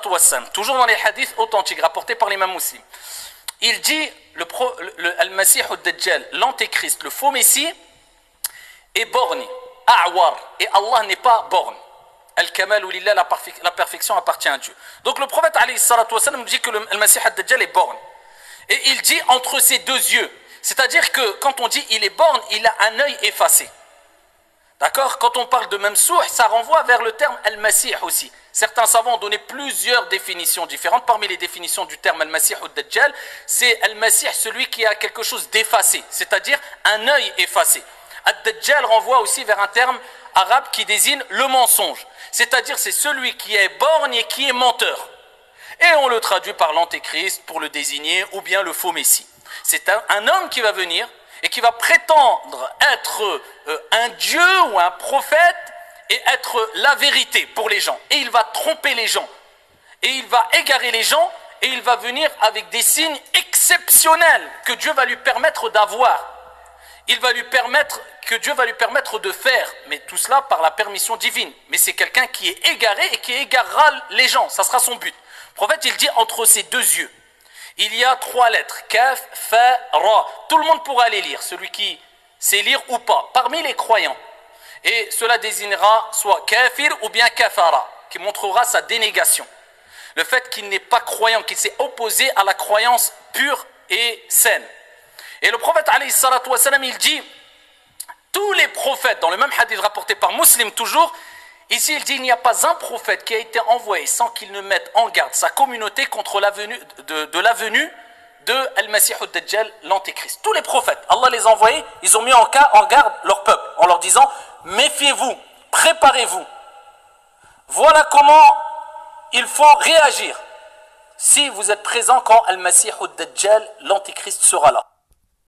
salatu wassalam, toujours dans les hadiths authentiques rapportés par l'imam Muslim, il dit Al-Masih al-Dajjal, l'antéchrist, le faux messie, est borné, a'war, et Allah n'est pas borné. Al-Kamal lillah, la perfection appartient à Dieu. Donc le prophète alayhi salatu wassalam dit que le Masih al-Dajjal est borné. Et il dit entre ses deux yeux. C'est-à-dire que quand on dit il est borné, il a un œil effacé. D'accord? Quand on parle de Mamsouh, ça renvoie vers le terme Al-Masih aussi. Certains savants ont donné plusieurs définitions différentes. Parmi les définitions du terme Al-Masih ou Dajjal, c'est Al-Masih, celui qui a quelque chose d'effacé, c'est-à-dire un œil effacé. Al-Dajjal renvoie aussi vers un terme arabe qui désigne le mensonge. C'est-à-dire c'est celui qui est borgne et qui est menteur. Et on le traduit par l'antéchrist pour le désigner, ou bien le faux messie. C'est un homme qui va venir et qui va prétendre être un dieu ou un prophète et être la vérité pour les gens. Et il va tromper les gens. Et il va égarer les gens. Et il va venir avec des signes exceptionnels que Dieu va lui permettre d'avoir. Dieu va lui permettre de faire. Mais tout cela par la permission divine. Mais c'est quelqu'un qui est égaré et qui égarera les gens. Ça sera son but. Le prophète, il dit entre ses deux yeux. Il y a 3 lettres. Kaf, fa, ra. Tout le monde pourra les lire. Celui qui sait lire ou pas. Parmi les croyants. Et cela désignera soit kafir ou bien kafara, qui montrera sa dénégation. Le fait qu'il n'est pas croyant, qu'il s'est opposé à la croyance pure et saine. Et le prophète, alayhi salatu wassalam, il dit, tous les prophètes, dans le même hadith rapporté par Muslim toujours, ici il dit, il n'y a pas un prophète qui a été envoyé sans qu'il ne mette en garde sa communauté contre la venue de Al-Masih al-Dajjal, l'antéchrist. Tous les prophètes, Allah les a envoyés, ils ont mis en garde leur peuple, en leur disant, méfiez-vous, préparez-vous. Voilà comment il faut réagir si vous êtes présent quand Al-Masih al-Dajjal, l'antéchrist, sera là.